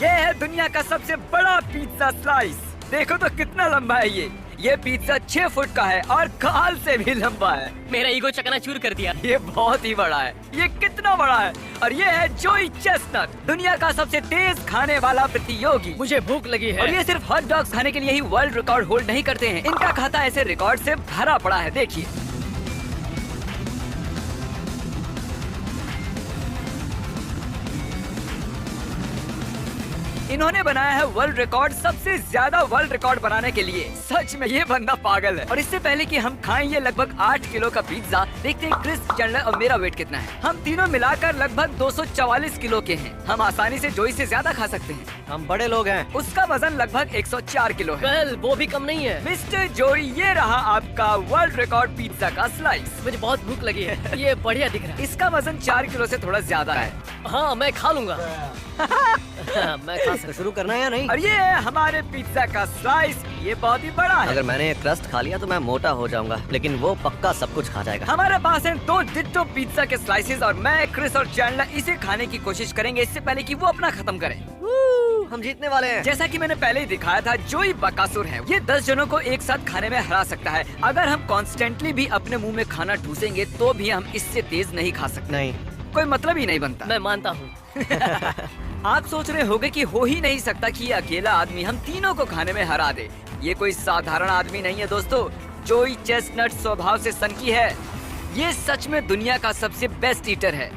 ये है दुनिया का सबसे बड़ा पिज्जा स्लाइस। देखो तो कितना लंबा है ये पिज्जा 6 फुट का है और गाल से भी लंबा है। मेरा ईगो चकनाचूर कर दिया। ये बहुत ही बड़ा है। ये कितना बड़ा है। और ये है जोई चेस्टनट, दुनिया का सबसे तेज खाने वाला प्रतियोगी। मुझे भूख लगी है। और ये सिर्फ हॉट डॉग्स खाने के लिए ही वर्ल्ड रिकॉर्ड होल्ड नहीं करते हैं। इनका खाता ऐसे रिकॉर्ड से भरा पड़ा है। देखिए, इन्होंने बनाया है वर्ल्ड रिकॉर्ड, सबसे ज्यादा वर्ल्ड रिकॉर्ड बनाने के लिए। सच में ये बंदा पागल है। और इससे पहले कि हम खाएं ये लगभग 8 किलो का पिज्जा, देखते हैं क्रिस, चैंडलर और मेरा वेट कितना है। हम तीनों मिलाकर लगभग 244 किलो के हैं। हम आसानी से जोई से ज्यादा खा सकते हैं। हम बड़े लोग हैं। उसका वजन लगभग 104 किलो है। वेल, वो भी कम नहीं है। मिस्टर जोई, ये रहा आपका वर्ल्ड रिकॉर्ड पिज्जा का स्लाइस। मुझे बहुत भूख लगी है। ये बढ़िया दिख रहा है। इसका वजन 4 किलो से थोड़ा ज्यादा है। हाँ, मैं खा लूंगा। मैं खा सकता। शुरू करना है या नहीं? और ये है हमारे पिज्जा का स्लाइस। ये बहुत ही बड़ा है। अगर मैंने ये क्रस्ट खा लिया तो मैं मोटा हो जाऊंगा, लेकिन वो पक्का सब कुछ खा जाएगा। हमारे पास हैं 2 डिट्टो पिज्जा के स्लाइसेस और मैं, क्रिस और चैंडलर इसे खाने की कोशिश करेंगे इससे पहले कि वो अपना खत्म करें। हम जीतने वाले हैं। जैसा कि मैंने पहले ही दिखाया था, जोई बकासुर है। ये 10 जनों को एक साथ खाने में हरा सकता है। अगर हम कॉन्स्टेंटली भी अपने मुंह में खाना ठूसेंगे तो भी हम इससे तेज नहीं खा सकते। नहीं, कोई मतलब ही नहीं बनता। मैं मानता हूँ। आप सोच रहे होंगे कि हो ही नहीं सकता कि ये अकेला आदमी हम तीनों को खाने में हरा दे। ये कोई साधारण आदमी नहीं है दोस्तों। जोई चेस्टनट स्वभाव से सनकी है। ये सच में दुनिया का सबसे बेस्ट ईटर है।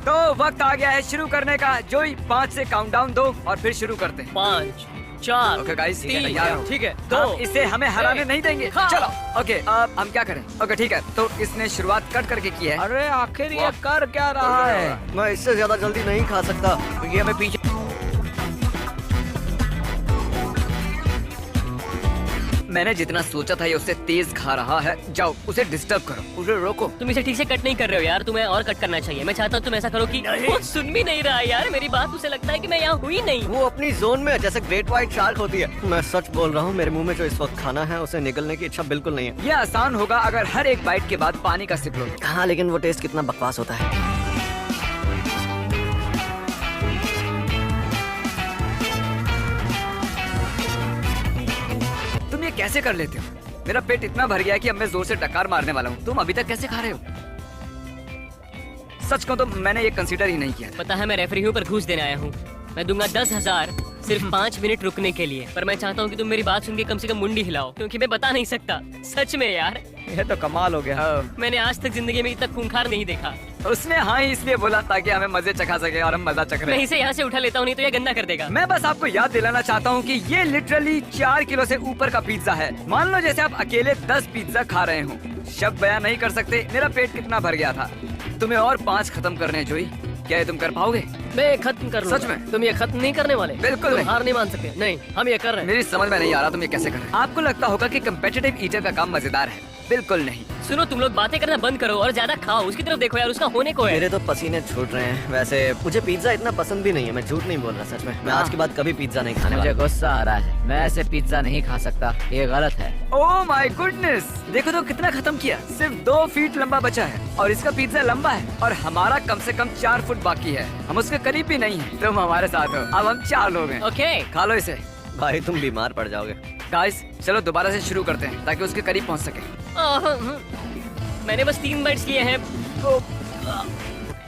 तो वक्त आ गया है शुरू करने का। जोई 5 से काउंटडाउन दो और फिर शुरू करते हैं। 5, 4, ओके गाइस, 3, तैयार हो? ठीक है। तो 2, इसे हमें हराने नहीं देंगे। हाँ। चलो ओके, अब हम क्या करें? ओके ठीक है, तो इसने शुरुआत कट करके की है। अरे आखिर ये कर क्या रहा है? मैं इससे ज्यादा जल्दी नहीं खा सकता। ये हमें पीछे मैंने जितना सोचा था ये उससे तेज खा रहा है। जाओ उसे डिस्टर्ब करो, उसे रोको। तुम इसे ठीक से कट नहीं कर रहे हो यार। तुम्हें और कट करना चाहिए। मैं चाहता हूँ तुम ऐसा करो कि वो सुन भी नहीं रहा है यार मेरी बात। उसे लगता है कि मैं यहाँ हुई नहीं। वो अपनी जोन में है, जैसे ग्रेट व्हाइट शार्क होती है। मैं सच बोल रहा हूँ, मेरे मुंह में जो इस वक्त खाना है उसे निकलने की इच्छा बिल्कुल नहीं है। ये आसान होगा अगर हर एक बाइट के बाद पानी का सिप लो। हाँ, लेकिन वो टेस्ट कितना बकवास होता है। तुम ये कैसे कर लेते हो? मेरा पेट इतना भर गया है कि अब मैं जोर से डकार मारने वाला हूँ। तुम अभी तक कैसे खा रहे हो? सच कहूं तो मैंने ये कंसीडर ही नहीं किया था। पता है, मैं रेफरी हूँ पर घूस देने आया हूँ। मैं दूंगा 10,000 सिर्फ 5 मिनट रुकने के लिए। पर मैं चाहता हूँ कि तुम मेरी बात सुन के कम से कम मुंडी हिलाओ, क्योंकि मैं बता नहीं सकता। सच में यार, ये तो कमाल हो गया। मैंने आज तक जिंदगी में इतना खूंखार नहीं देखा। उसने हाँ ही इसलिए बोला ताकि हमें मजे चखा सके और हम मजा चख रहे मैं हैं। इसे यहाँ से उठा लेता हूँ, नहीं तो ये गंदा कर देगा। मैं बस आपको याद दिलाना चाहता हूँ कि ये लिटरली 4 किलो से ऊपर का पिज्जा है। मान लो जैसे आप अकेले 10 पिज्जा खा रहे हो। शब्द बयान नहीं कर सकते मेरा पेट कितना भर गया था। तुम्हें और 5 खत्म करने हैं जोई। क्या ये तुम कर पाओगे? मैं खत्म कर लूंगा। सच में? तुम ये खत्म नहीं करने वाले? बिल्कुल तुम नहीं। हार नहीं मान सकते। नहीं, हम ये कर रहे हैं। मेरी समझ में नहीं आ रहा तुम ये कैसे कर रहे हो। आपको लगता होगा कि कम्पिटिटिव ईटर का काम मजेदार है। बिल्कुल नहीं। सुनो, तुम लोग बातें करना बंद करो और ज्यादा खाओ। उसकी तरफ देखो यार, उसका होने को है। मेरे तो पसीने छूट रहे हैं। वैसे मुझे पिज्जा इतना पसंद भी नहीं है, मैं झूठ नहीं बोल रहा। सच में मैं आज के बाद कभी पिज्जा नहीं खाने मुझे वाला। गुस्सा आ रहा है। मैं ऐसे पिज्जा नहीं खा सकता, ये गलत है। ओह माय गुडनेस, देखो तो कितना खत्म किया। सिर्फ 2 फीट लंबा बचा है और इसका पिज्जा लंबा है और हमारा कम से कम 4 फुट बाकी है। हम उसके करीब भी नहीं है। तुम हमारे साथ हो। अब हम 4 लोग हैं। ओके। खा लो इसे। भाई तुम बीमार पड़ जाओगे। गाइस चलो दोबारा से शुरू करते हैं ताकि उसके करीब पहुंच सके। मैंने बस 3 बाइट्स लिए हैं।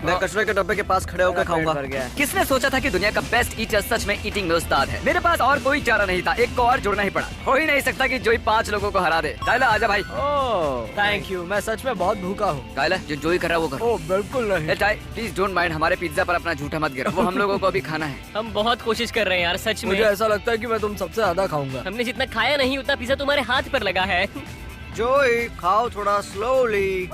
मैं कचरे के डब्बे के पास खड़े होकर खाऊंगा। किसने सोचा था कि दुनिया का बेस्ट ईटर सच में ईटिंग में उस्ताद है? मेरे पास और कोई चारा नहीं था, एक को और जोड़ना ही पड़ा। हो ही नहीं सकता कि जोई 5 लोगों को हरा दे। कायला आजा भाई। ओह थैंक यू, मैं सच में बहुत भूखा हूँ। कायला जो जोई कर रहा है वो करो। ओह बिल्कुल नहीं। टाई प्लीज डोंट माइंड, हमारे पिज्जा पर अपना झूठा मत गिरो। वो हम लोगों को अभी खाना है। हम बहुत कोशिश कर रहे हैं यार, सच में। मुझे ऐसा लगता है कि मैं तुम सबसे ज्यादा खाऊंगा। हमने जितना खाया नहीं उतना पिज्जा तुम्हारे हाथ पर लगा है। जोई खाओ थोड़ा स्लोली।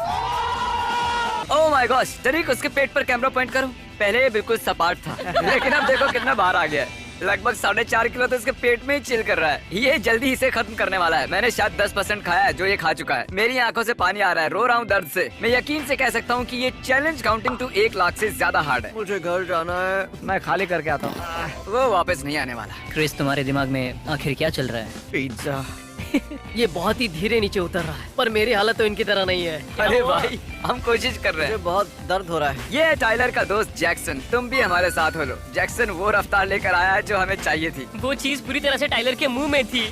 ओह माय गॉश, तरीक उसके पेट पर कैमरा पॉइंट करो। पहले ये बिल्कुल सपाट था लेकिन अब देखो कितना बाहर आ गया है। लगभग 4.5 किलो तो इसके पेट में ही चिल कर रहा है। ये जल्दी इसे खत्म करने वाला है। मैंने शायद 10% खाया है जो ये खा चुका है। मेरी आंखों से पानी आ रहा है, रो रहा हूँ दर्द से। मैं यकीन से कह सकता हूँ कि ये चैलेंज काउंटिंग टू 1 लाख से ज्यादा हार्ड है। मुझे घर जाना है। मैं खाली करके आता हूँ। वो वापस नहीं आने वाला। क्रिस, तुम्हारे दिमाग में आखिर क्या चल रहा है? पिज्जा। ये बहुत ही धीरे नीचे उतर रहा है, पर मेरी हालत तो इनकी तरह नहीं है। अरे भाई हम कोशिश कर रहे मुझे हैं। बहुत दर्द हो रहा है। ये है टाइलर का दोस्त जैक्सन, तुम भी हमारे साथ हो लो। जैक्सन वो रफ्तार लेकर आया है जो हमें चाहिए थी। वो चीज पूरी तरह से टाइलर के मुंह में थी।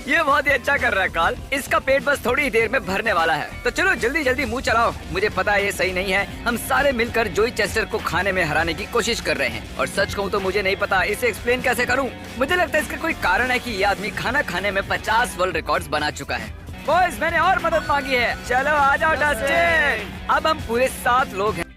ये बहुत ही अच्छा कर रहा है कार्ल। इसका पेट बस थोड़ी ही देर में भरने वाला है। तो चलो जल्दी जल्दी मुंह चलाओ। मुझे पता है ये सही नहीं है। हम सारे मिलकर जोई चेस्टर को खाने में हराने की कोशिश कर रहे हैं। और सच कहूँ तो मुझे नहीं पता इसे एक्सप्लेन कैसे करूँ। मुझे लगता है इसका कोई कारण है कि ये आदमी खाना खाने में 50 वर्ल्ड रिकॉर्ड्स बना चुका है। बॉयज मैंने और मदद मांगी है। चलो आ जाओ डस्टिन। अब हम पूरे 7 लोग हैं।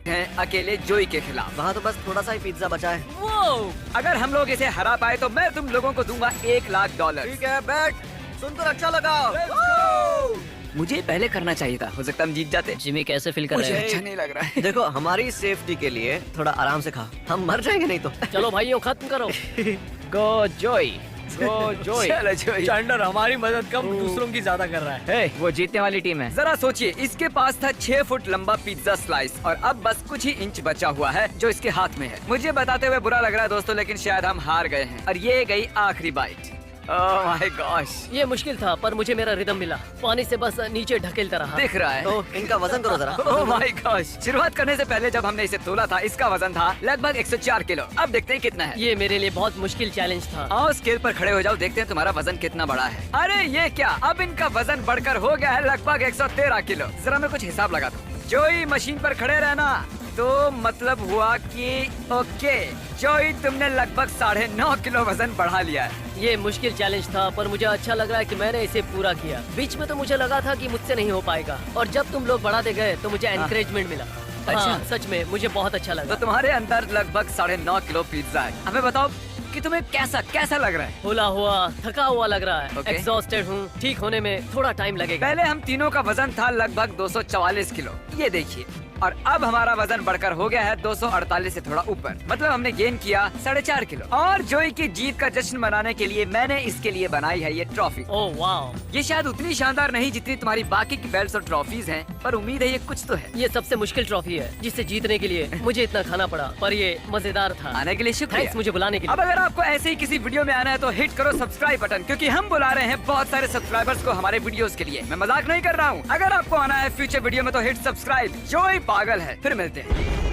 हैं अकेले जोई के खिलाफ। वहाँ तो बस थोड़ा सा ही पिज्जा बचा है। वो अगर हम लोग इसे हरा पाए तो मैं तुम लोगों को दूंगा $1,00,000। ठीक है बैठ, सुनकर अच्छा लगा। मुझे पहले करना चाहिए था, हो सकता हम जीत जाते। जिमी कैसे फील कर मुझे रहे हैं? अच्छा नहीं लग रहा है। देखो हमारी सेफ्टी के लिए थोड़ा आराम से खा, हम मर जाएंगे नहीं तो। चलो भाइयों खत्म करो। गो जोई, गो जोई। चलो जोई। चैंडलर हमारी मदद कम दूसरों की ज्यादा कर रहा है। हे, वो जीतने वाली टीम है। जरा सोचिए, इसके पास था 6 फुट लंबा पिज्जा स्लाइस और अब बस कुछ ही इंच बचा हुआ है जो इसके हाथ में है। मुझे बताते हुए बुरा लग रहा है दोस्तों, लेकिन शायद हम हार गए हैं और ये गई आखिरी बाइट। ओह माय गॉश, ये मुश्किल था पर मुझे मेरा रिदम मिला। पानी से बस नीचे ढकेलता रहा। दिख रहा है। तो इनका वजन करो जरा। ओह माय गॉश, शुरुआत करने से पहले जब हमने इसे तोला था इसका वजन था लगभग 104 किलो। अब देखते हैं कितना है। ये मेरे लिए बहुत मुश्किल चैलेंज था। आओ स्केल पर खड़े हो जाओ, देखते हैं तुम्हारा वजन कितना बड़ा है। अरे ये क्या, अब इनका वजन बढ़कर हो गया है लगभग 113 किलो। जरा मैं कुछ हिसाब लगा दूं। जोई मशीन पर खड़े रहना, तो मतलब हुआ कि ओके जोई तुमने लगभग 9.5 किलो वजन बढ़ा लिया है। ये मुश्किल चैलेंज था पर मुझे अच्छा लग रहा है कि मैंने इसे पूरा किया। बीच में तो मुझे लगा था कि मुझसे नहीं हो पाएगा और जब तुम लोग बढ़ाते गए तो मुझे एनकरेजमेंट मिला। हाँ, सच में मुझे बहुत अच्छा तो लगा। तुम्हारे अंदर लगभग 9.5 किलो पिज्जा है। हमें बताओ कि तुम्हें कैसा लग रहा है। होला हुआ, थका हुआ लग रहा है। Okay. एग्जॉस्टेड हूँ। ठीक होने में थोड़ा टाइम लगेगा। पहले हम तीनों का वजन था लगभग 244 किलो, ये देखिए, और अब हमारा वजन बढ़कर हो गया है 248 से थोड़ा ऊपर। मतलब हमने गेन किया 4.5 किलो। और जोई की जीत का जश्न मनाने के लिए मैंने इसके लिए बनाई है ये ट्रॉफी। ओह वाह, ये शायद उतनी शानदार नहीं जितनी तुम्हारी बाकी की बेल्ट्स और ट्रॉफीज हैं, पर उम्मीद है ये कुछ तो है। ये सबसे मुश्किल ट्रॉफी है जिसे जीतने के लिए मुझे इतना खाना पड़ा, पर ये मजेदार था। आने के लिए शुक्रिया। थैंक्स मुझे बुलाने के अब लिए। अगर आपको ऐसे ही किसी वीडियो में आना है तो हिट करो सब्सक्राइब बटन, क्योंकि हम बुला रहे हैं बहुत सारे सब्सक्राइबर्स को हमारे वीडियोस के लिए। मैं मजाक नहीं कर रहा हूँ। अगर आपको आना है फ्यूचर वीडियो में तो हिट सब्सक्राइब। जोई पागल है। फिर मिलते हैं।